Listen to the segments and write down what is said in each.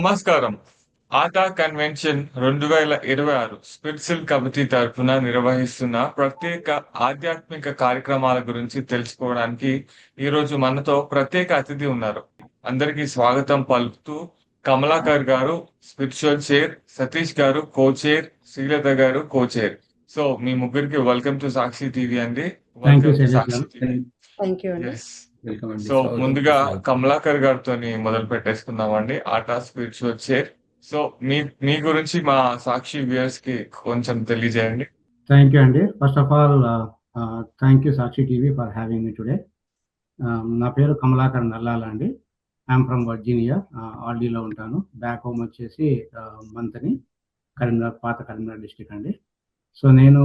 నమస్కారం. ఆటా convention 2026 స్పిరిట్సిల్ committee తరఫున నిర్వహిస్తున్న ప్రత్యేక ఆధ్యాత్మిక కార్యక్రమాల గురించి తెలుసుకోవడానికి ఈరోజు మనతో ప్రత్యేక అతిథి ఉన్నారు. అందరికీ స్వాగతం పలుకుతూ కమలాకర్ గారు స్పిరిచువల్ చైర్, సతీష్ గారు కో-చైర్, శ్రీలత గారు కో-చైర్. సో మీ ముగ్గురికి వెల్కమ్ టు సాక్షి టీవీ అండి. Thank you welcome to Shailesh Sakshi గారు. టీవీ. థ్యాంక్ యూ అండి. ఎస్. వెల్కమ్ అండి. సో ముందుగా కమలాకర్ గారితో మొదలు పెట్టేసుకుందామండి. ATA spiritual chair. సో మీ గురించి మా సాక్షి వ్యూయర్స్ కి కొంచెం తెలియజేయండి. థ్యాంక్ యూ అండి. First of all thank you Sakshi TV for having me today. నా పేరు కమలాకర్ నల్లాల అండి. ఐఎమ్ ఫ్రమ్ వర్జీనియా, ఆల్డీలో ఉంటాను. బ్యాక్ హోమ్ వచ్చేసి మంతని, కరీంనగర్, పాత కరీంనగర్ డిస్టిక్ అండి. సో నేను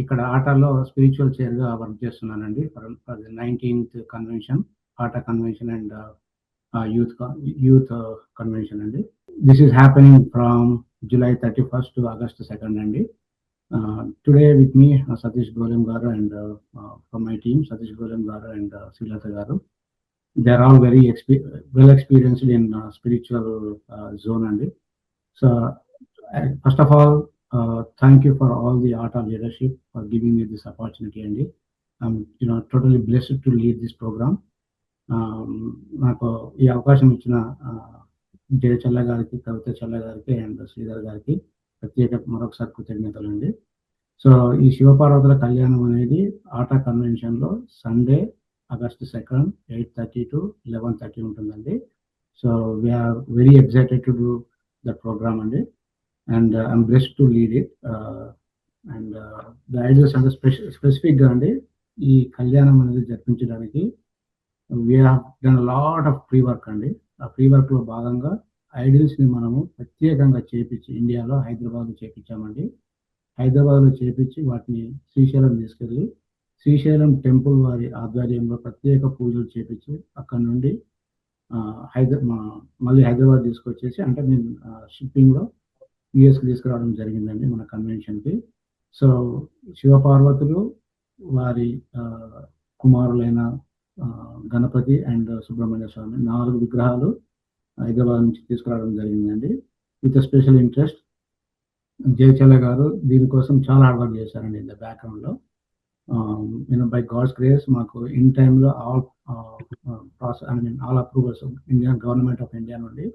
ఇక్కడ ఆటాలో స్పిరిచువల్ చైర్గా వర్క్ చేస్తున్నానండి for 19th convention, ATA convention and youth convention అండి. This is happening from July 31st to August 2nd అండి. Today with me Satish Golem garu and from my team Satish Golem garu and Srilata garu. They are all very well experienced in spiritual zone అండి. So first of all, thank you for all the Aata leadership for giving me this opportunity అండి. I'm totally blessed to lead this program. నాకు ఈ అవకాశం ఇచ్చిన జయ చల్ల గారికి, కవిత చల్ల గారికి అండ్ శ్రీధర్ గారికి ప్రత్యేక మరొకసారి కృతజ్ఞతలు అండి. సో ఈ శివపార్వతుల కళ్యాణం అనేది ఆటా కన్వెన్షన్లో సండే August 2nd 8:30 to 11:30 ఉంటుందండి. So we're very excited to do that program అండి. And I'm blessed to lead it. And the ideas అంటే స్పెసిఫిక్గా అండి ఈ కళ్యాణం అనేది జరిపించడానికి we have done lot of pre work అండి. ఆ ప్రీ వర్క్లో భాగంగా ఐడియల్స్ని మనము ప్రత్యేకంగా చేపించి ఇండియాలో హైదరాబాద్లో చేపించామండి. హైదరాబాద్లో చేపించి వాటిని శ్రీశైలం తీసుకెళ్ళి శ్రీశైలం టెంపుల్ వారి ఆధ్వర్యంలో ప్రత్యేక పూజలు చేపించి అక్కడ నుండి మళ్ళీ హైదరాబాద్ తీసుకొచ్చేసి, అంటే నేను షిప్పింగ్లో యుఎస్కి తీసుకురావడం జరిగిందండి మన కన్వెన్షన్కి. సో శివపార్వతులు వారి కుమారులైన గణపతి అండ్ సుబ్రహ్మణ్య స్వామి 4 విగ్రహాలు హైదరాబాద్ నుంచి తీసుకురావడం జరిగిందండి. విత్ స్పెషల్ ఇంట్రెస్ట్ జయచల్ల గారు దీనికోసం చాలా హార్డ్ వర్క్ చేశారండి ఇన్ ద బ్యాక్గ్రౌండ్లో. బై గాడ్స్ గ్రేస్ మాకు ఇన్ టైంలో all approvals Indian government of India నుండి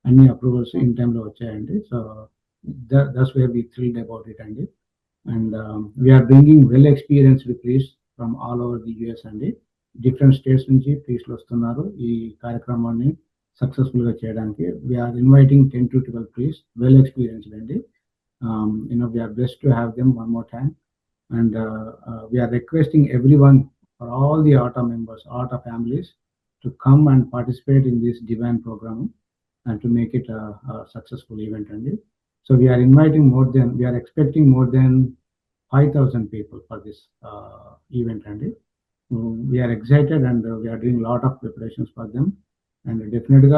అన్ని అప్రూవల్స్ ఇన్ టైంలో వచ్చాయండి. So that's where we thrilled about it అండి. And we're bringing well experienced priest from all over the US అండి. Different states నుంచి ప్రీస్ట్లు వస్తున్నారు ఈ కార్యక్రమాన్ని సక్సెస్ఫుల్గా చేయడానికి. We're inviting 10 to 12 priest well experienced అండి. We're blessed to have them one more time. And we are requesting everyone, for all the Aata members, Aata families, to come and participate in this divine program and to make it a successful event. And so we are expecting more than 5,000 people for this event. And we are excited and we are doing a lot of preparations for them. And definitely,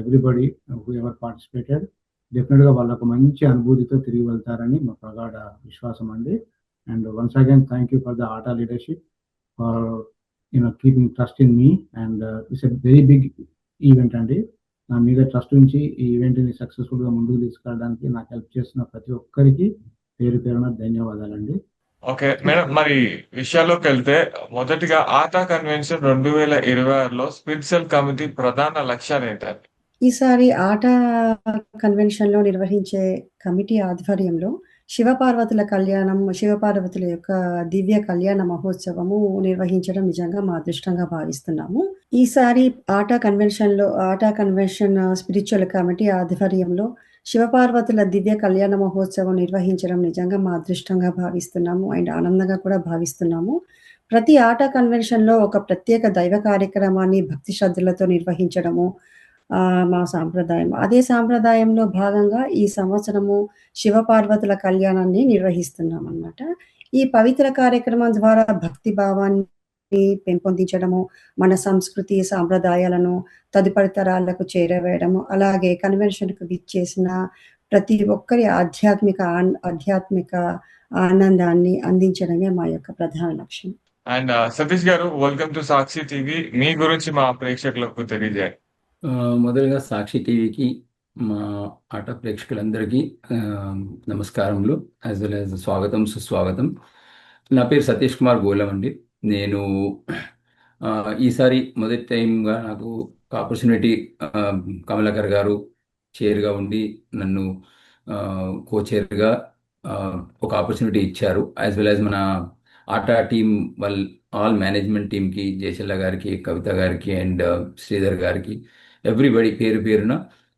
everybody whoever participated, డెఫినెట్గా వాళ్ళకు మంచి అనుభూతితో తిరిగి వెళ్తారని మా ప్రగాఢ విశ్వాసం అండి. And once again thank you for the ATA leadership for keeping trust in me. And it's a very big event అండి. నా మీద ట్రస్ట్ నుంచి ఈ ఈవెంట్ని సక్సెస్ఫుల్గా ముందుకు తీసుకెళ్ళడానికి నాకు హెల్ప్ చేస్తున్న ప్రతి ఒక్కరికి పేరు పేరున ధన్యవాదాలండి. ఓకే మేడం, మరి విషయాల్లోకి వెళ్తే మొదటిగా ఆటా కన్వెన్షన్ 2026లో స్పిరిచువల్ కమిటీ ప్రధాన లక్ష్యాలు ఏంటండి? ఈసారి ఆటా కన్వెన్షన్లో నిర్వహించే కమిటీ ఆధ్వర్యంలో శివపార్వతుల కళ్యాణం, శివపార్వతుల యొక్క దివ్య కళ్యాణ మహోత్సవము నిర్వహించడం నిజంగా మా అదృష్టంగా భావిస్తున్నాము. ఈసారి ఆటా కన్వెన్షన్ స్పిరిచువల్ కమిటీ ఆధ్వర్యంలో శివపార్వతుల దివ్య కళ్యాణ మహోత్సవం నిర్వహించడం నిజంగా మా అదృష్టంగా భావిస్తున్నాము అండ్ ఆనందంగా కూడా భావిస్తున్నాము. ప్రతి ఆటా కన్వెన్షన్లో ఒక ప్రత్యేక దైవ కార్యక్రమాన్ని భక్తి శ్రద్ధలతో నిర్వహించడము మా సాంప్రదాయం. అదే సాంప్రదాయంలో భాగంగా ఈ సంవత్సరము శివపార్వతుల కళ్యాణాన్ని నిర్వహిస్తున్నాం అన్నమాట. ఈ పవిత్ర కార్యక్రమం ద్వారా భక్తి భావాన్ని పెంపొందించడము, మన సంస్కృతి సాంప్రదాయాలను తదుపరి తరాలకు చేరవేయడము, అలాగే కన్వెన్షన్కు విచ్చేసిన ప్రతి ఒక్కరి ఆధ్యాత్మిక ఆనందాన్ని అందించడమే మా యొక్క ప్రధాన లక్ష్యం. అండ్ సతీష్ గారు, వెల్కమ్ టు సాక్షి టీవీ. మీ గురించి మా ప్రేక్షకులకు తెలియజేయండి. ఆ, మొదలుగా సాక్షి టీవీకి మా ఆట ప్రేక్షకులందరికీ ఆ, నమస్కారములు, యాజ్ వెల్ యాజ్ స్వాగతం సుస్వాగతం. నా పేరు సతీష్ కుమార్ గోలం అండి. నేను ఆ, ఈసారి మొదటి టైంగా నాకు ఒక ఆపర్చునిటీ, కమలాకర్ గారు చైర్గా ఉండి నన్ను కో చైర్గా ఒక ఆపర్చునిటీ ఇచ్చారు. యాజ్ వెల్ యాజ్ మన ఆటా టీం వాళ్ళ ఆల్ మేనేజ్మెంట్ టీంకి, జయశల్ల గారికి, కవిత గారికి అండ్ శ్రీధర్ గారికి, ఎవ్రీబడి పేరు పేరున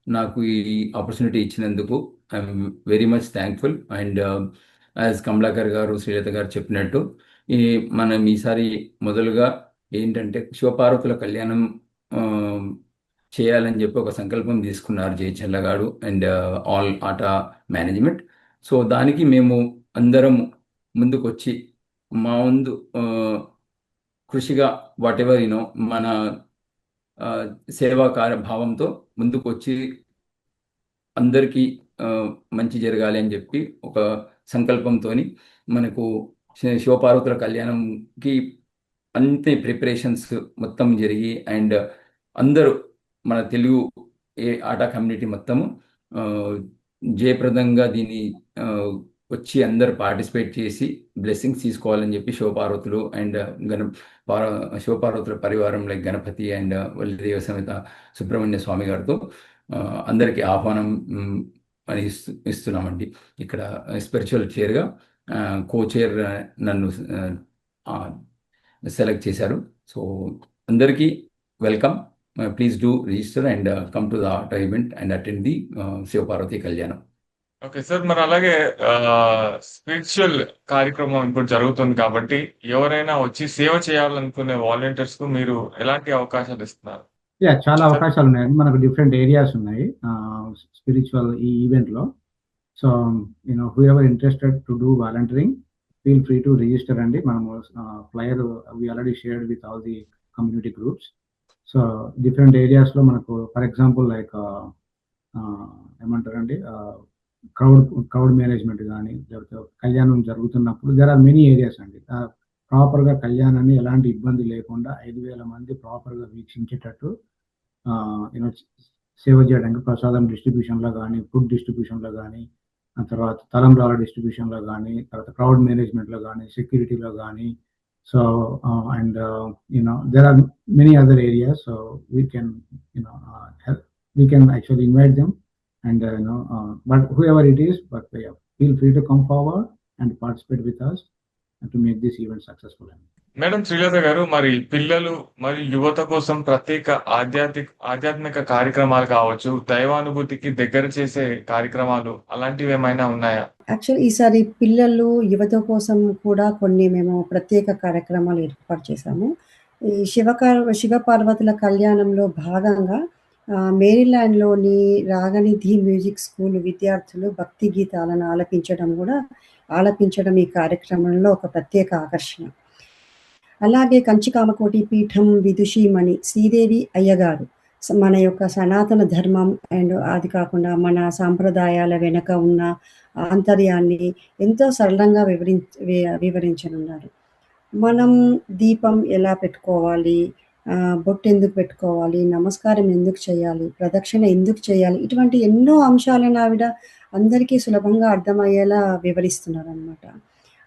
నాకు ఈ ఆపర్చునిటీ ఇచ్చినందుకు I'm very much thankful. And as Kamalakar గారు, శ్రీలత గారు చెప్పినట్టు ఈ మనం ఈసారి మొదలుగా ఏంటంటే శివపార్వతుల కళ్యాణం ఆ, చేయాలని చెప్పి ఒక సంకల్పం తీసుకున్నారు జయచల్ల గారు and all atta management. So దానికి మేము అందరం ముందుకొచ్చి మా ముందు కృషిగా వాట్ ఎవర్ యూనో మన ఆ, సేవా కార్యభావంతో ముందుకు వచ్చి అందరికీ ఆ, మంచి జరగాలి అని చెప్పి ఒక సంకల్పంతో మనకు శివపార్వతుల కళ్యాణంకి అన్ని ప్రిపరేషన్స్ మొత్తం జరిగి అండ్ అందరూ మన తెలుగు ఆటా కమ్యూనిటీ మొత్తము ఆ, జయప్రదంగా దీన్ని ఆ, వచ్చి అందరు పార్టిసిపేట్ చేసి బ్లెస్సింగ్స్ తీసుకోవాలని చెప్పి శివపార్వతులు అండ్ శివపార్వతుల పరివారం లైక్ గణపతి అండ్ వల్లిదేవ సమేత సుబ్రహ్మణ్య స్వామి గారితో అందరికీ ఆహ్వానం అని ఇస్తున్నామండి. ఇక్కడ స్పిరిచువల్ చైర్గా కో చైర్ నన్ను సెలెక్ట్ చేశారు. సో అందరికీ welcome. Please do register and come to the ATA event and attend the Shivaparvati కళ్యాణం. ఓకే సార్, మరి అలాగే స్పిరిచువల్ కార్యక్రమం ఇప్పుడు జరుగుతుంది కాబట్టి ఎవరైనా వచ్చి సేవ చేయాలనుకునే వాలంటీర్స్ కు మీరు ఎలాంటి అవకాశాలు ఇస్తున్నారు? చాలా అవకాశాలు ఉన్నాయండి. మనకు డిఫరెంట్ ఏరియాస్ ఉన్నాయి స్పిరిచువల్ ఈ ఈవెంట్లో. So whoever interested to do volunteering, feel free to register అండి. మనము flyer we already shared with all the community groups. So different ఏరియాస్లో మనకు ఫర్ ఎగ్జాంపుల్ లైక్ ఏమంటారండి, క్రౌడ్ మేనేజ్మెంట్ కానీ, లేకపోతే కళ్యాణం జరుగుతున్నప్పుడు దేర్ ఆర్ మెనీ ఏరియాస్ అండి. ప్రాపర్గా కళ్యాణాన్ని ఎలాంటి ఇబ్బంది లేకుండా 5,000 మంది ప్రాపర్గా వీక్షించేటట్టు యూనో సేవ చేయడానికి ప్రసాదం డిస్ట్రిబ్యూషన్లో కానీ, ఫుడ్ డిస్ట్రిబ్యూషన్లో కానీ, ఆ తర్వాత తలంబ్రాల డిస్ట్రిబ్యూషన్లో కానీ, తర్వాత క్రౌడ్ మేనేజ్మెంట్లో కానీ, సెక్యూరిటీలో కానీ. So and there are many other areas, so we can help. We can actually invite them and but whoever it is, but feel free to come forward and participate with us and to make this event successful. Madam Srilatha గారు, మరి పిల్లలు మరియు యువత కోసం ప్రత్యేక ఆధ్యాత్మిక కార్యక్రమాలు కావచ్చు, దైవానుభూతికి దగ్గర చేసే కార్యక్రమాలు అలాంటివి ఏమైనా ఉన్నాయా? యాక్చువల్ ఈసారి పిల్లలు యువత కోసం కూడా కొన్ని మేము ప్రత్యేక కార్యక్రమాలు ఏర్పాటు చేశాము. ఈ శివ పార్వతుల కళ్యాణంలో భాగంగా మేరీల్యాండ్లోని రాగనిధి మ్యూజిక్ స్కూల్ విద్యార్థులు భక్తి గీతాలను ఆలపించడం ఈ కార్యక్రమంలో ఒక ప్రత్యేక ఆకర్షణ. అలాగే కంచికామకోటి పీఠం విదుషీమణి శ్రీదేవి అయ్యగారు మన యొక్క సనాతన ధర్మం అండ్ అది కాకుండా మన సాంప్రదాయాల వెనక ఉన్న ఆంతర్యాన్ని ఎంతో సరళంగా వివరించనున్నారు. మనం దీపం ఎలా పెట్టుకోవాలి, బొట్టు ఎందుకు పెట్టుకోవాలి, నమస్కారం ఎందుకు చేయాలి, ప్రదక్షిణ ఎందుకు చేయాలి, ఇటువంటి ఎన్నో అంశాలను ఆవిడ అందరికీ సులభంగా అర్థమయ్యేలా వివరిస్తున్నారు అనమాట.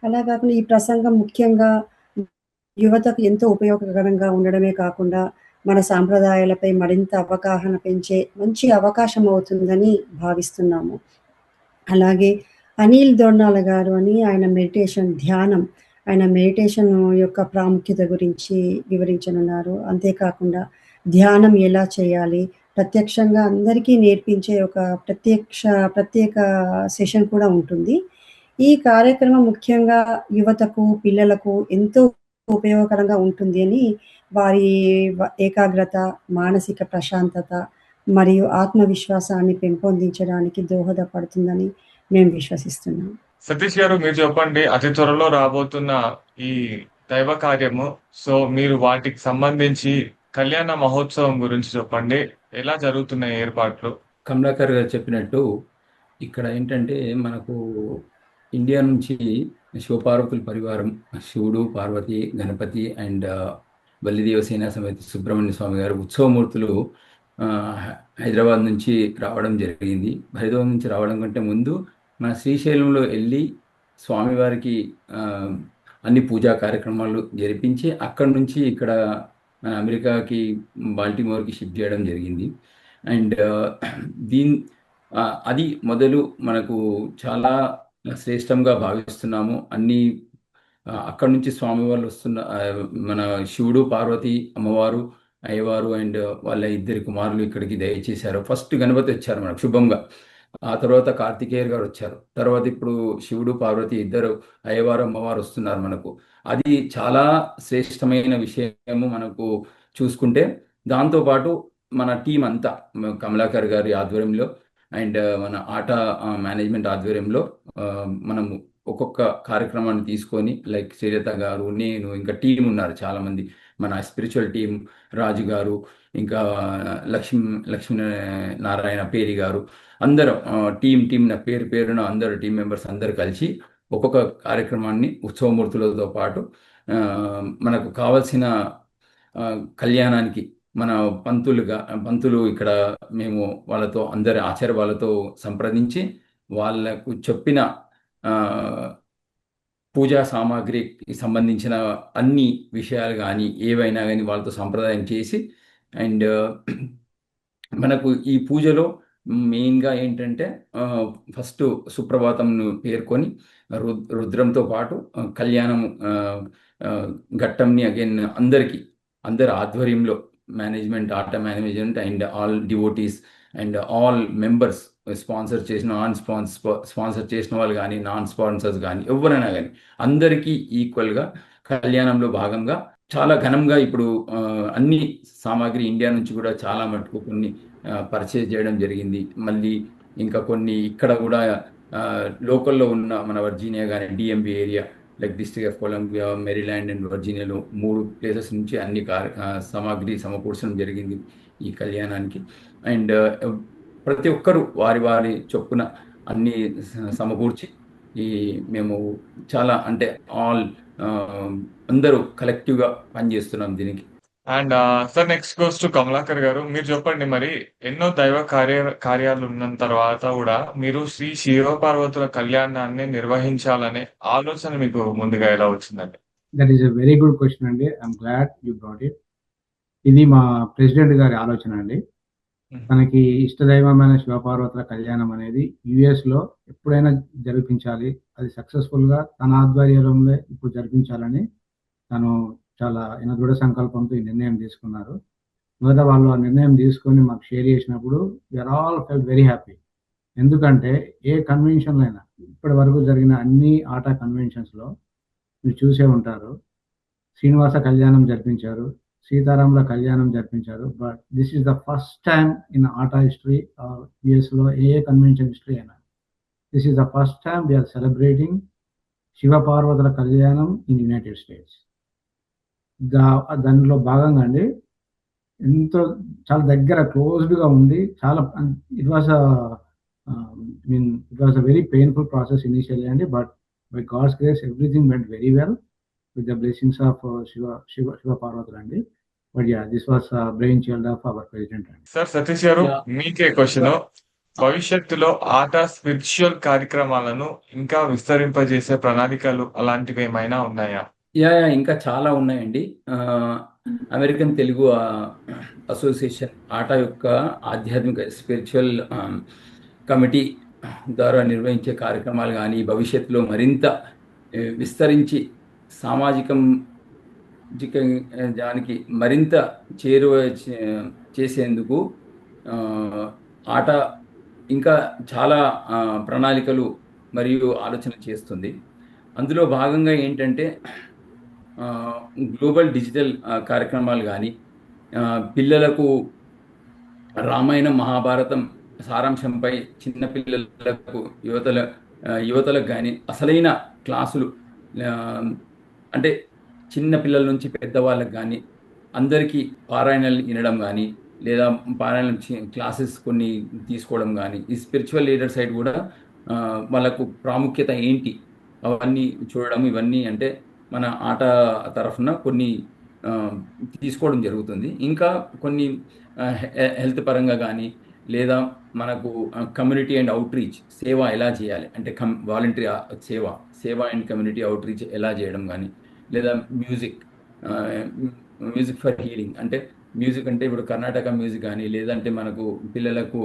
అలా కాకుండా ఈ ప్రసంగం ముఖ్యంగా యువతకు ఎంతో ఉపయోగకరంగా ఉండడమే కాకుండా మన సాంప్రదాయాలపై మరింత అవగాహన పెంచే మంచి అవకాశం అవుతుందని భావిస్తున్నాము. అలాగే అనిల్ దొర్నాల గారు అని ఆయన మెడిటేషన్ యొక్క ప్రాముఖ్యత గురించి వివరించనున్నారు. అంతేకాకుండా ధ్యానం ఎలా చేయాలి, ప్రత్యక్షంగా అందరికీ నేర్పించే ఒక ప్రత్యేక సెషన్ కూడా ఉంటుంది. ఈ కార్యక్రమం ముఖ్యంగా యువతకు, పిల్లలకు ఎంతో ఉపయోగకరంగా ఉంటుంది అని వారి ఏకాగ్రత, మానసిక ప్రశాంతత మరియు ఆత్మవిశ్వాసాన్ని పెంపొందించడానికి దోహదపడుతుందని మేము విశ్వసిస్తున్నాం. సతీష్ గారు, మీరు చెప్పండి, అతి త్వరలో రాబోతున్న ఈ దైవ కార్యము, సో మీరు వాటికి సంబంధించి కళ్యాణ మహోత్సవం గురించి చెప్పండి. ఎలా జరుగుతున్నాయి ఏర్పాట్లు? కమలాకర్ గారు చెప్పినట్టు ఇక్కడ ఏంటంటే మనకు ఇండియా నుంచి శివపార్వతుల పరివారం, శివుడు, పార్వతి, గణపతి అండ్ వల్లిదేవ సేన సమేత సుబ్రహ్మణ్య స్వామి గారు ఉత్సవమూర్తులు ఆ, హైదరాబాద్ నుంచి రావడం జరిగింది. హైదరాబాద్ నుంచి రావడం కంటే ముందు మన శ్రీశైలంలో వెళ్ళి స్వామివారికి ఆ, అన్ని పూజా కార్యక్రమాలు జరిపించి అక్కడి నుంచి ఇక్కడ మన అమెరికాకి బాల్టిమోర్కి షిఫ్ట్ చేయడం జరిగింది. అండ్ దీని ఆ, అది మొదలు మనకు చాలా శ్రేష్టంగా భావిస్తున్నాము. అన్ని అక్కడి నుంచి స్వామివారు వస్తున్న మన శివుడు పార్వతి అమ్మవారు అయ్యవారు అండ్ వాళ్ళ ఇద్దరి కుమారులు ఇక్కడికి దయచేశారు. ఫస్ట్ గణపతి వచ్చారు మనకు శుభంగా, ఆ తర్వాత కార్తికేయర్ గారు వచ్చారు, తర్వాత ఇప్పుడు శివుడు పార్వతి ఇద్దరు అయ్యవారు అమ్మవారు వస్తున్నారు మనకు. అది చాలా శ్రేష్టమైన విషయము మనకు చూసుకుంటే. దాంతోపాటు మన టీం అంతా కమలాకర్ గారి ఆధ్వర్యంలో అండ్ మన ఆట మేనేజ్మెంట్ ఆధ్వర్యంలో మనము ఒక్కొక్క కార్యక్రమాన్ని తీసుకొని, లైక్ శ్రీలత గారు, నేను, ఇంకా టీం ఉన్నారు చాలా మంది, మన స్పిరిచువల్ టీం, రాజు గారు, ఇంకా లక్ష్మీ నారాయణ పేరి గారు, అందరం టీం నా పేరున అందరు టీం మెంబర్స్ అందరు కలిసి ఒక్కొక్క కార్యక్రమాన్ని ఉత్సవమూర్తులతో పాటు ఆ, మనకు కావలసిన కళ్యాణానికి మన పంతులు ఇక్కడ మేము వాళ్ళతో అందరి ఆచార్య వాళ్ళతో సంప్రదించి వాళ్ళకు చెప్పిన ఆ, పూజా సామాగ్రికి సంబంధించిన అన్ని విషయాలు కానీ ఏవైనా కానీ వాళ్ళతో సంప్రదాయం చేసి అండ్ మనకు ఈ పూజలో మెయిన్గా ఏంటంటే ఫస్ట్ సుప్రభాతంను పేర్కొని రుద్రంతో పాటు కళ్యాణం ఘట్టంని అగైన్ అందరి ఆధ్వర్యంలో మేనేజ్మెంట్, ఆట management and all devotees and all members, sponsor చేసిన స్పాన్సర్ చేసిన వాళ్ళు కానీ నాన్ స్పాన్సర్స్ కానీ ఎవరైనా కానీ అందరికీ ఈక్వల్గా కళ్యాణంలో భాగంగా చాలా ఘనంగా ఇప్పుడు అన్ని సామాగ్రి ఇండియా నుంచి కూడా చాలా మటుకు కొన్ని పర్చేజ్ చేయడం జరిగింది. మళ్ళీ ఇంకా కొన్ని ఇక్కడ కూడా లోకల్లో ఉన్న మన వర్జీనియా కానీ DMV area like District of Columbia, Maryland and వర్జీనియాలో 3 ప్లేసెస్ నుంచి అన్ని సామాగ్రి సమకూర్చడం జరిగింది ఈ కళ్యాణానికి. అండ్ ప్రతి ఒక్కరూ వారి చొప్పున అన్ని సమకూర్చి మేము చాలా అంటే అందరూ కలెక్టివ్గా పనిచేస్తున్నాం దీనికి. And sir, next goes to Kamalakar గారు. మీరు చెప్పండి, మరి ఎన్నో దైవ కార్యాలు ఉన్న తర్వాత కూడా మీరు శ్రీ శివపార్వతుల కళ్యాణాన్ని నిర్వహించాలనే ఆలోచన మీకు ముందుగా ఎలా వచ్చిందండి? That is a very good question అండి. I'm glad you brought it. ఇది మా ప్రెసిడెంట్ గారి ఆలోచన అండి. తనకి ఇష్టదైవమైన శివపార్వతుల కళ్యాణం అనేది యుఎస్లో ఎప్పుడైనా జరిపించాలి, అది సక్సెస్ఫుల్గా తన ఆధ్వర్యంలో ఇప్పుడు జరిపించాలని తను చాలా దృఢ సంకల్పంతో ఈ నిర్ణయం తీసుకున్నారు. మొదట వాళ్ళు ఆ నిర్ణయం తీసుకొని మాకు షేర్ చేసినప్పుడు we are all felt very happy. ఎందుకంటే ఏ కన్వెన్షన్లో అయినా ఇప్పటి వరకు జరిగిన అన్ని ఆట కన్వెన్షన్స్లో మీరు చూసే ఉంటారు, శ్రీనివాస కళ్యాణం జరిపించారు, సీతారాముల కళ్యాణం జరిపించారు. But this is the first time in ATA history యుఎస్లో ఏ కన్వెన్షన్ హిస్టరీ అయినా this is the first time we are celebrating శివపార్వతుల కళ్యాణం ఇన్ యునైటెడ్ స్టేట్స్. దానిలో భాగంగా అండి ఎంతో చాలా దగ్గర క్లోజ్డ్గా ఉంది. చాలా it was a very painful process initially అండి, but by God's grace everything went very well with the blessings of Shiva పార్వతులు అండి. But yeah, this was brain child of our president అండి. సార్ సతీష్ గారు, మీకే క్వశ్చన్. భవిష్యత్తులో ఆట స్పిరిచువల్ కార్యక్రమాలను ఇంకా విస్తరింపజేసే ప్రణాళికలు అలాంటివి ఏమైనా ఉన్నాయా? ఇంకా చాలా ఉన్నాయండి. అమెరికన్ తెలుగు అసోసియేషన్ ఆట యొక్క ఆధ్యాత్మిక స్పిరిచువల్ కమిటీ ద్వారా నిర్వహించే కార్యక్రమాలు కానీ భవిష్యత్తులో మరింత విస్తరించి సామాజికం దానికి మరింత చేరువ చేసేందుకు ఆట ఇంకా చాలా ప్రణాళికలు మరియు ఆలోచన చేస్తుంది. అందులో భాగంగా ఏంటంటే గ్లోబల్ డిజిటల్ కార్యక్రమాలు కానీ పిల్లలకు రామాయణం మహాభారతం సారాంశంపై చిన్నపిల్లలకు యువతలకు కానీ అసలైన క్లాసులు, అంటే చిన్న పిల్లల నుంచి పెద్దవాళ్ళకి కానీ అందరికీ పారాయణలు వినడం కానీ లేదా పారాయణ క్లాసెస్ కొన్ని తీసుకోవడం కానీ, ఈ స్పిరిచువల్ లీడర్ సైడ్ కూడా వాళ్ళకు ప్రాముఖ్యత ఏంటి అవన్నీ చూడడం, ఇవన్నీ అంటే మన ఆట తరఫున కొన్ని ఆ, తీసుకోవడం జరుగుతుంది. ఇంకా కొన్ని హెల్త్ పరంగా కానీ, లేదా మనకు కమ్యూనిటీ అండ్ అవుట్ రీచ్ సేవ ఎలా చేయాలి అంటే వాలంటరీ సేవ సేవ అండ్ కమ్యూనిటీ అవుట్ రీచ్ ఎలా చేయడం కానీ, లేదా మ్యూజిక్ మ్యూజిక్ ఫర్ హీలింగ్ అంటే మ్యూజిక్ అంటే ఇప్పుడు కర్ణాటక మ్యూజిక్ కానీ, లేదంటే మనకు పిల్లలకు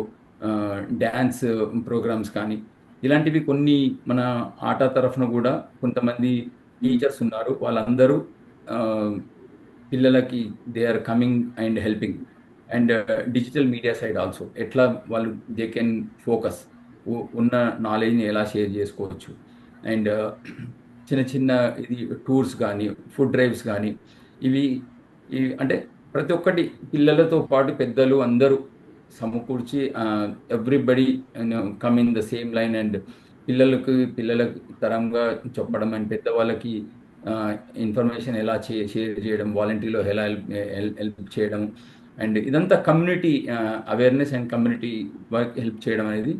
డ్యాన్స్ ప్రోగ్రామ్స్ కానీ, ఇలాంటివి కొన్ని మన ఆట తరఫున కూడా కొంతమంది టీచర్స్ ఉన్నారు. వాళ్ళందరూ ఆ, పిల్లలకి they are coming and helping. And digital media side also ఎట్లా వాళ్ళు దే కెన్ ఫోకస్ ఉన్న నాలెడ్జ్ని ఎలా షేర్ చేసుకోవచ్చు. అండ్ చిన్న చిన్న ఇది టూర్స్ కానీ, ఫుడ్ డ్రైవ్స్ కానీ, ఇవి ఇవి అంటే ప్రతి ఒక్కటి పిల్లలతో పాటు పెద్దలు అందరూ సమకూర్చి everybody come in the same line and పిల్లల తరంగా చెప్పడం అండ్ పెద్దవాళ్ళకి ఇన్ఫర్మేషన్ ఎలా షేర్ చేయడం, వాలంటీర్లో ఎలా హెల్ప్ చేయడం, అండ్ ఇదంతా community awareness and community work help చేయడం అనేది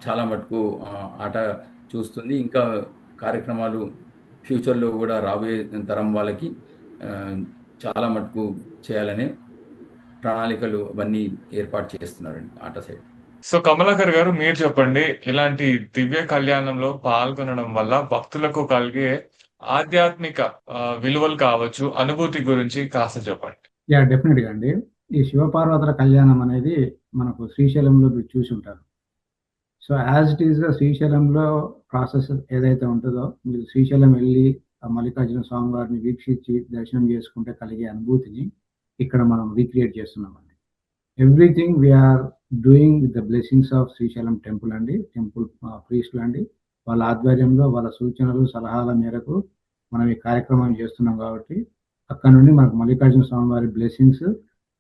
చాలా మటుకు ఆట చూస్తుంది. ఇంకా కార్యక్రమాలు ఫ్యూచర్లో కూడా రాబోయే తరం వాళ్ళకి ఆ, చాలా మటుకు చేయాలనే ప్రణాళికలు అవన్నీ ఏర్పాటు చేస్తున్నారండి ఆట సైడ్. సో కమలాకర్ గారు, మీరు చెప్పండి, ఇలాంటి దివ్య కళ్యాణంలో పాల్గొనడం వల్ల భక్తులకు కలిగే ఆధ్యాత్మిక విలువలు కావచ్చు, అనుభూతి గురించి కాస్త చెప్పండి. యా డెఫినెట్గా అండి. ఈ శివపార్వతుల కళ్యాణం అనేది మనకు శ్రీశైలంలో మీరు చూసి ఉంటారు. సో యాజ్ ఇట్ ఈస్గా శ్రీశైలంలో ప్రాసెస్ ఏదైతే ఉంటుందో, మీరు శ్రీశైలం వెళ్ళి ఆ మల్లికార్జున స్వామి వారిని వీక్షించి దర్శనం చేసుకుంటే కలిగే అనుభూతిని ఇక్కడ మనం రీక్రియేట్ చేస్తున్నామండి. Everything we are doing with the blessings of Srisailam temple అండి. టెంపుల్ ప్రీస్టులు అండి, వాళ్ళ ఆధ్వర్యంలో వాళ్ళ సూచనలు సలహాల మేరకు మనం ఈ కార్యక్రమం చేస్తున్నాం. కాబట్టి అక్కడ నుండి మనకు మల్లికార్జున స్వామి వారి బ్లెస్సింగ్స్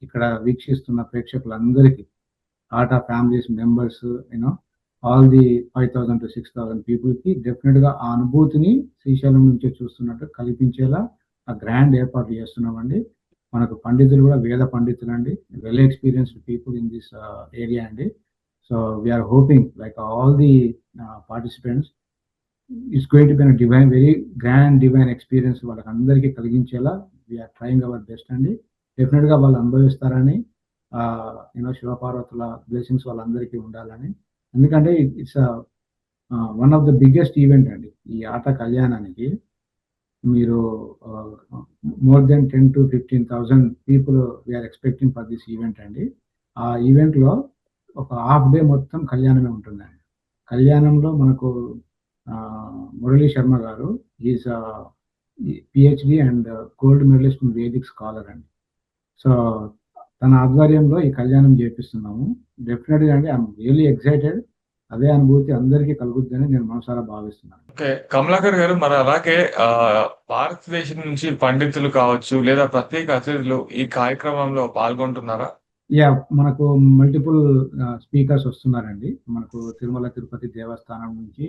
ఇక్కడ వీక్షిస్తున్న ప్రేక్షకులందరికీ, ATA families members, you know all the 5,000 to 6,000 పీపుల్కి డెఫినెట్గా ఆ అనుభూతిని శ్రీశైలం నుంచి చూస్తున్నట్టు కల్పించేలా ఆ గ్రాండ్ ఏర్పాట్లు చేస్తున్నామండి. మనకు పండితులు కూడా వేద పండితులు అండి, well experienced people in this area అండి. So we're hoping like all the participants it's going to be divine, very grand divine experience వాళ్ళకి అందరికీ కలిగించేలా వీఆర్ ట్రయింగ్ అవర్ బెస్ట్ అండి. డెఫినెట్గా వాళ్ళు అనుభవిస్తారని, యూనో శివపార్వతుల బ్లెస్సింగ్స్ వాళ్ళందరికీ ఉండాలని. ఎందుకంటే it's one of the biggest event అండి ఈ ఆట కళ్యాణానికి. మీరు more than 10 to 15,000 people we are expecting for this event అండి. ఆ ఈవెంట్లో ఒక హాఫ్ డే మొత్తం కళ్యాణమే ఉంటుందండి. కళ్యాణంలో మనకు మురళీ శర్మ గారు is PhD and gold medalist in Vedic scholar అండి. సో తన ఆధ్వర్యంలో ఈ కళ్యాణం చేపిస్తున్నాము. డెఫినెట్గా అండి ఐఎమ్ రియలీ ఎక్సైటెడ్. అదే అనుభూతి అందరికీ కలుగుద్దని నేను మనసారా భావిస్తున్నాను. ఓకే కమలాకర్ గారు, మరి అలాగే భారతదేశం నుంచి పండితులు కావచ్చు లేదా ప్రత్యేక అతిథులు ఈ కార్యక్రమంలో పాల్గొంటున్నారా? యా, మనకు మల్టిపుల్ స్పీకర్స్ వస్తున్నారండి. మనకు తిరుమల తిరుపతి దేవస్థానం నుంచి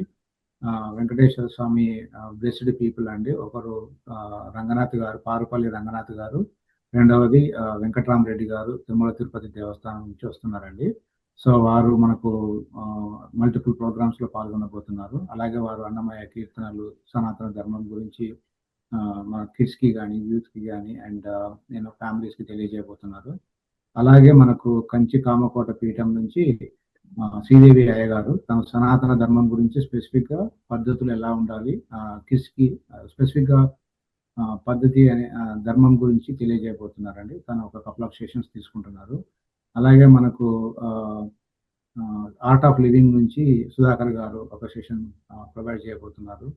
వెంకటేశ్వర స్వామి బ్లెస్డ్ పీపుల్ అండి. ఒకరు రంగనాథ్ గారు, పారుపల్లి రంగనాథ్ గారు, రెండవది వెంకట్రామరెడ్డి గారు తిరుమల తిరుపతి దేవస్థానం నుంచి వస్తున్నారండి. సో వారు మనకు మల్టిపుల్ ప్రోగ్రామ్స్లో పాల్గొనబోతున్నారు. అలాగే వారు అన్నమయ్య కీర్తనలు, సనాతన ధర్మం గురించి మన కిడ్స్కి కానీ, యూత్కి కానీ అండ్ నేను ఫ్యామిలీస్కి తెలియజేయబోతున్నారు. అలాగే మనకు కంచి కామకోట పీఠం నుంచి శ్రీదేవి అయ్య గారు తన సనాతన ధర్మం గురించి స్పెసిఫిక్గా పద్ధతులు ఎలా ఉండాలి, కిడ్స్కి స్పెసిఫిక్గా పద్ధతి అనే ధర్మం గురించి తెలియజేయబోతున్నారండి. తను ఒక కపుల్ ఆఫ్ సెషన్స్ తీసుకుంటున్నారు. అలాగే మనకు ఆర్ట్ ఆఫ్ లివింగ్ నుంచి సుధాకర్ గారు ఒక సెషన్ ప్రొవైడ్ చేయబోతున్నారు.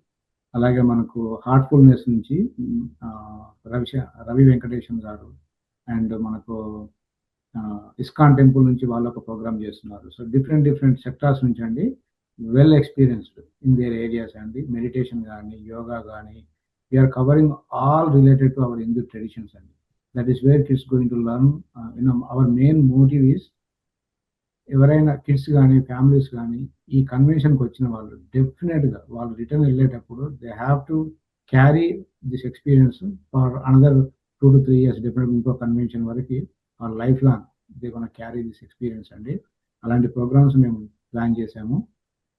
అలాగే మనకు హార్ట్ఫుల్నెస్ నుంచి రవి వెంకటేశన్ గారు అండ్ మనకు ఇస్కాన్ టెంపుల్ నుంచి వాళ్ళు ఒక ప్రోగ్రామ్ చేస్తున్నారు. సో డిఫరెంట్ సెక్టార్స్ నుంచి అండి, well experienced in their areas అండి. మెడిటేషన్ కానీ, యోగా కానీ, we're covering all related to our Hindu traditions అండి. That is where kids going to learn. Our main motive is ఎవరైనా కిడ్స్ కానీ ఫ్యామిలీస్ కానీ ఈ కన్వెన్షన్కి వచ్చిన వాళ్ళు డెఫినెట్గా వాళ్ళు రిటర్న్ వెళ్ళేటప్పుడు they have to carry this experience for another 2 to 3 years. డెఫినెట్గా ఇంకో కన్వెన్షన్ వరకు వాళ్ళ life long they gonna carry this experience అండి. అలాంటి ప్రోగ్రామ్స్ మేము ప్లాన్ చేశాము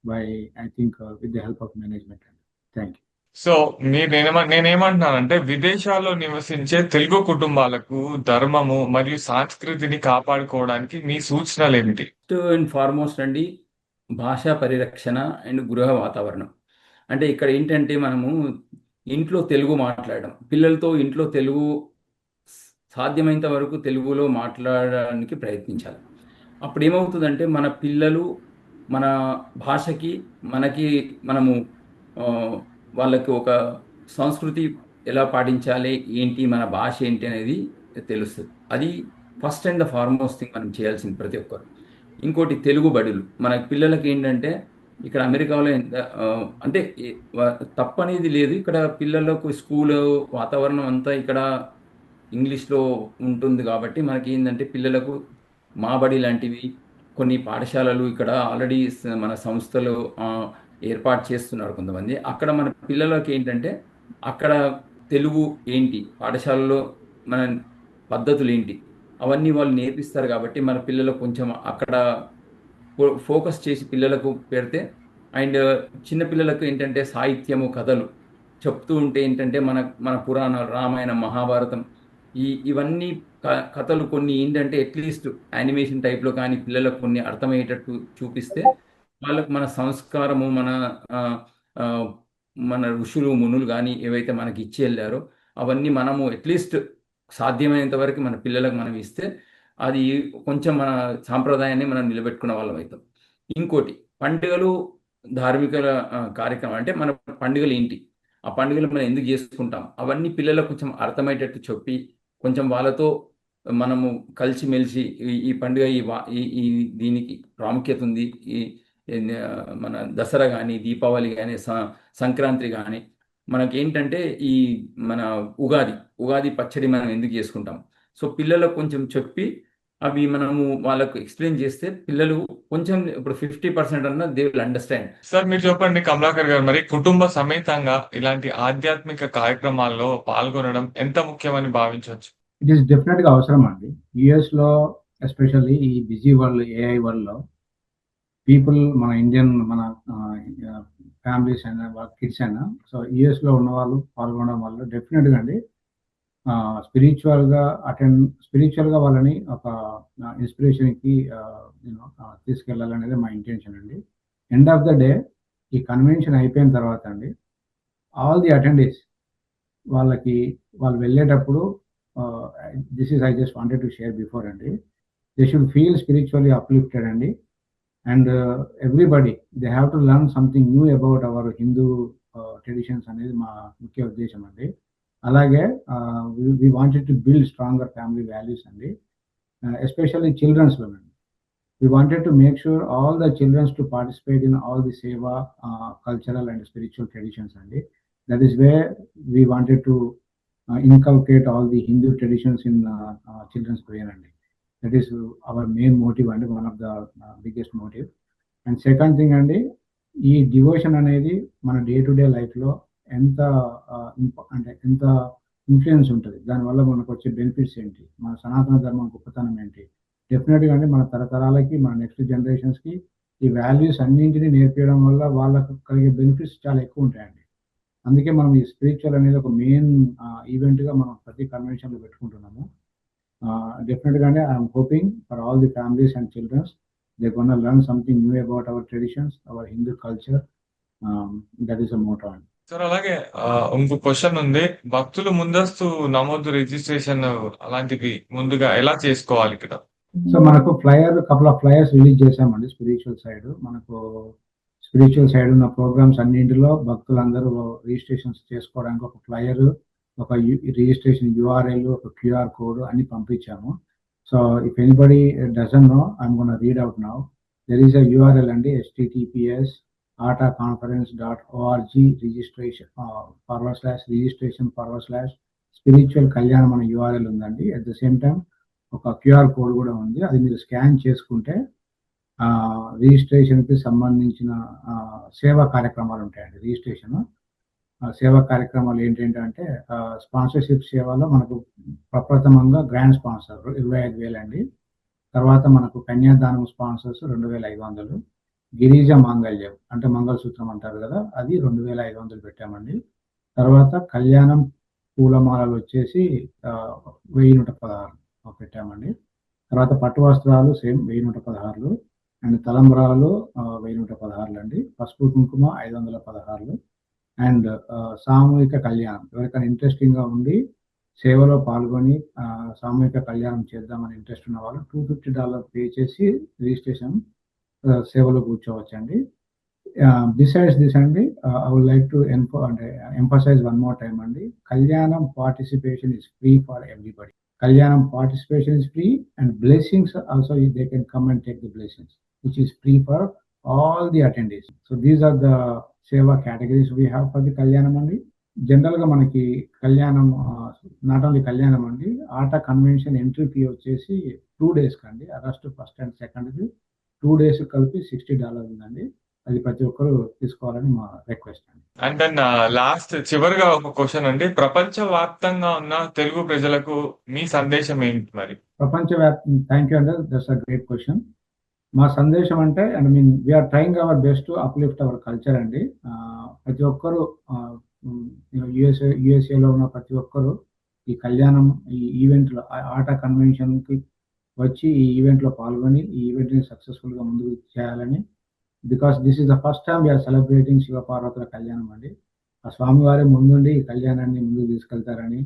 by I think with the help of management అండి. Thank you. సో నేనేమంటున్నానంటే విదేశాల్లో నివసించే తెలుగు కుటుంబాలకు ధర్మము మరియు సంస్కృతిని కాపాడుకోవడానికి మీ సూచనలు ఏమిటి? ఫస్ట్ అండ్ ఫార్మోస్ట్ అండి, భాషా పరిరక్షణ అండ్ గృహ వాతావరణం. అంటే ఇక్కడ ఏంటంటే మనము ఇంట్లో తెలుగు మాట్లాడడం, పిల్లలతో ఇంట్లో తెలుగు సాధ్యమైనంత వరకు తెలుగులో మాట్లాడడానికి ప్రయత్నించాలి. అప్పుడు ఏమవుతుందంటే మన పిల్లలు మన భాషకి మనము ఆ, వాళ్ళకి ఒక సంస్కృతి ఎలా పాటించాలి, ఏంటి మన భాష ఏంటి అనేది తెలుస్తుంది. అది first and the foremost thing మనం చేయాల్సింది ప్రతి ఒక్కరు. ఇంకోటి తెలుగు బడులు మన పిల్లలకి ఏంటంటే ఇక్కడ అమెరికాలో అంటే తప్పనేది లేదు. ఇక్కడ పిల్లలకు స్కూల్ వాతావరణం అంతా ఇక్కడ ఇంగ్లీష్లో ఉంటుంది కాబట్టి మనకి ఏంటంటే పిల్లలకు మా బడి లాంటివి కొన్ని పాఠశాలలు ఇక్కడ ఆల్రెడీ మన సంస్థలు ఏర్పాటు చేస్తున్నారు కొంతమంది. అక్కడ మన పిల్లలకి ఏంటంటే అక్కడ తెలుగు ఏంటి, పాఠశాలలో మన పద్ధతులు ఏంటి, అవన్నీ వాళ్ళు నేర్పిస్తారు కాబట్టి మన పిల్లలకు కొంచెం అక్కడ ఫోకస్ చేసి పిల్లలకు పెడితే, అండ్ చిన్న పిల్లలకు ఏంటంటే సాహిత్యము కథలు చెప్తూ ఉంటే ఏంటంటే మన పురాణాలు రామాయణం మహాభారతం ఇవన్నీ కథలు కొన్ని ఏంటంటే అట్లీస్ట్ యానిమేషన్ టైప్లో కానీ పిల్లలకు కొన్ని అర్థమయ్యేటట్టు చూపిస్తే వాళ్ళకు మన సంస్కారము మన ఋషులు మునులు కానీ ఏవైతే మనకి ఇచ్చి వెళ్ళారో అవన్నీ మనము అట్లీస్ట్ సాధ్యమైనంత వరకు మన పిల్లలకు మనం ఇస్తే అది కొంచెం మన సాంప్రదాయాన్ని మనం నిలబెట్టుకున్న వాళ్ళం అవుతాం. ఇంకోటి పండుగలు ధార్మిక కార్యక్రమం అంటే మన పండుగలు ఏంటి, ఆ పండుగలు మనం ఎందుకు చేసుకుంటాం, అవన్నీ పిల్లలకు కొంచెం అర్థమయ్యేటట్టు చెప్పి కొంచెం వాళ్ళతో మనము కలిసిమెలిసి ఈ పండుగ ఈ దీనికి ప్రాముఖ్యత ఉంది, మన దసరా కానీ దీపావళి కానీ సంక్రాంతి కానీ మనకేంటంటే ఈ మన ఉగాది పచ్చడి మనం ఎందుకు చేసుకుంటాం, సో పిల్లలకు కొంచెం చెప్పి అవి మనము వాళ్ళకు ఎక్స్ప్లెయిన్ చేస్తే పిల్లలు కొంచెం ఇప్పుడు 50% అన్న దే విల్ అండర్స్టాండ్. సార్ మీరు చెప్పండి కమలాకర్ గారు, మరి కుటుంబ సమేతంగా ఇలాంటి ఆధ్యాత్మిక కార్యక్రమాల్లో పాల్గొనడం ఎంత ముఖ్యమని భావించవచ్చు? ఇట్ ఈస్ డెఫినెట్గా అవసరం అండి. యుఎస్లో ఎస్పెషల్లీ ఈ బిజీ వరల్డ్ ఏఐ వరల్డ్లో పీపుల్ మన ఇండియన్ మన ఫ్యామిలీస్ అయినా వాళ్ళ కిడ్స్ అయినా సో యుఎస్లో ఉన్న వాళ్ళు పాల్గొనడం వల్ల డెఫినెట్గా అండి స్పిరిచువల్గా వాళ్ళని ఒక ఇన్స్పిరేషన్కి తీసుకెళ్ళాలనేది మా ఇంటెన్షన్ అండి. ఎండ్ ఆఫ్ ద డే ఈ కన్వెన్షన్ అయిపోయిన తర్వాత అండి ఆల్ ది అటెండీస్ వాళ్ళు వెళ్ళేటప్పుడు this is I just wanted to share before అండి, they should feel spiritually uplifted అండి. And everybody they have to learn something new about our Hindu traditions అనేది మా ముఖ్య ఉద్దేశం అండి. అలాగే we wanted to build stronger family values అండి, especially children's women. We wanted to make sure all the children to participate in all the seva cultural and spiritual traditions అండి. That is where we wanted to inculcate all the Hindu traditions in children's brain అండి. That is our main motive అండి, one of the biggest motive. And second thing అండి, ఈ devotion అనేది మన day to day లైఫ్లో ఎంత influence ఉంటుంది, దానివల్ల మనకు వచ్చే బెనిఫిట్స్ ఏంటి, మన సనాతన ధర్మం గొప్పతనం ఏంటి, డెఫినెట్గా అండి మన తరతరాలకి మన నెక్స్ట్ జనరేషన్స్కి ఈ వాల్యూస్ అన్నింటినీ నేర్పించడం వల్ల వాళ్ళకు కలిగే బెనిఫిట్స్ చాలా ఎక్కువ ఉంటాయండి. అందుకే మనం ఈ స్పిరిచువల్ అనేది ఒక మెయిన్ ఈవెంట్గా మనం ప్రతి కన్వెన్షన్లో పెట్టుకుంటున్నాము. డెఫినెట్గా అండి I'm hoping for all the families and childrens they gonna learn something new about our traditions, our Hindu culture. That is a motto అండి. సార్ అలాగే ఇంకో క్వశ్చన్ ఉంది, భక్తులు ముందస్తు నమోదు రిజిస్ట్రేషన్ అలాంటివి ముందుగా ఎలా చేసుకోవాలి ఇక్కడ? సో మనకు కపుల్ ఆఫ్ ఫ్లయర్స్ రిలీజ్ చేశామండి స్పిరిచువల్ సైడ్. మనకు స్పిరిచువల్ సైడ్ ఉన్న ప్రోగ్రామ్స్ అన్నింటిలో భక్తులందరూ రిజిస్ట్రేషన్స్ చేసుకోవడానికి ఒక ఫ్లయర్, ఒక రిజిస్ట్రేషన్ URL, ఒక QR కోడ్ అన్ని పంపించాము. So if anybody doesn't know I'm gonna read out now. There is a URL అండి, https://ataconference.org registration/spiritual కళ్యాణం అనే URL ఉందండి. అట్ ద సేమ్ టైం ఒక QR కోడ్ కూడా ఉంది, అది మీరు స్కాన్ చేసుకుంటే రిజిస్ట్రేషన్కి సంబంధించిన సేవా కార్యక్రమాలు ఉంటాయండి. సేవా కార్యక్రమాలు ఏంటంటే స్పాన్సర్షిప్ సేవలో మనకు ప్రప్రథమంగా గ్రాండ్ స్పాన్సర్ 25,000 అండి. తర్వాత మనకు కన్యాదానం స్పాన్సర్స్ 2,500, గిరిజ మాంగళ్యం అంటే మంగళసూత్రం అంటారు కదా, అది 2,500 పెట్టామండి. తర్వాత కళ్యాణం పూలమాలలు వచ్చేసి 1116 పెట్టామండి. తర్వాత పట్టు వస్త్రాలు సేమ్ 1116 అండ్ తలంబ్రాలు 1116 అండి. పసుపు కుంకుమ 516 అండ్ సామూహిక కళ్యాణం ఎవరికైనా ఇంట్రెస్టింగ్గా ఉండి సేవలో పాల్గొని సామూహిక కళ్యాణం చేద్దామని ఇంట్రెస్ట్ ఉన్న వాళ్ళు $250 పే చేసి రిజిస్ట్రేషన్ సేవలో కూర్చోవచ్చండి. బిసైడ్స్ దిస్ అండి, I would like to emphasize one more time అండి. Kalyanam participation is free for everybody. Kalyanam participation is free and blessings also they can come and take the blessings, which is free for all the attendees. So these are the seva categories we have for the Kalyanam andi. General ga manaki Kalyanam not only Kalyanam andi, Aata convention entry fee వచ్చేసి 2 days కండి. August 1st and 2nd 2 days కలిపి $60 ఉందండి. అది ప్రతి ఒక్కరు తీసుకోవాలని మా request అండి. అండ్ దెన్ లాస్ట్ చివరిగా ఒక క్వశ్చన్ అండి. ప్రపంచవ్యాప్తంగా ఉన్న తెలుగు ప్రజలకు మీ సందేశం ఏంటి మరి? థ్యాంక్ యూ అండి, దట్స్ అ గ్రేట్ క్వశ్చన్. మా సందేశం అంటే we are trying our best to uplift our culture అండి. ప్రతి ఒక్కరు యుఎస్ఏలో ఉన్న ప్రతి ఒక్కరు ఈ కళ్యాణం ఈ ఈవెంట్లో ఆట కన్వెన్షన్కి వచ్చి ఈ ఈవెంట్లో పాల్గొని ఈ ఈవెంట్ని సక్సెస్ఫుల్గా ముందుకు చేయాలని, because this is the first time we are celebrating శివపార్వతుల కళ్యాణం అండి. ఆ స్వామివారే ముందుండి ఈ కళ్యాణాన్ని ముందుకు తీసుకెళ్తారని,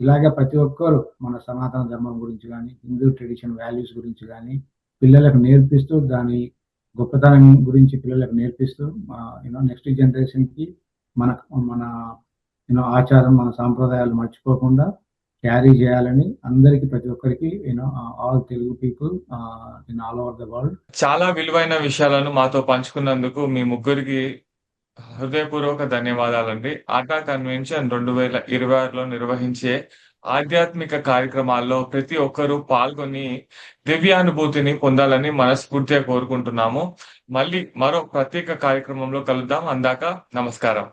ఇలాగే ప్రతి ఒక్కరు మన సనాతన ధర్మం గురించి కానీ హిందూ ట్రెడిషన్ వాల్యూస్ గురించి కానీ పిల్లలకు నేర్పిస్తూ దాని గొప్పతనం గురించి పిల్లలకు నేర్పిస్తూ నెక్స్ట్ జనరేషన్కి మన మన ఆచారం మన సాంప్రదాయాలు మర్చిపోకుండా క్యారీ చేయాలని అందరికి ప్రతి ఒక్కరికి all Telugu people in all over the world. చాలా విలువైన విషయాలను మాతో పంచుకున్నందుకు మీ ముగ్గురికి హృదయపూర్వక ధన్యవాదాలండి. ఆటా కన్వెన్షన్ 2026లో నిర్వహించే ఆధ్యాత్మిక కార్యక్రమాల్లో ప్రతి ఒక్కరూ పాల్గొని దివ్యానుభూతిని పొందాలని మనస్ఫూర్తిగా కోరుకుంటున్నాము. మళ్ళీ మరో ప్రత్యేక కార్యక్రమంలో కలుద్దాం. అందాక నమస్కారం.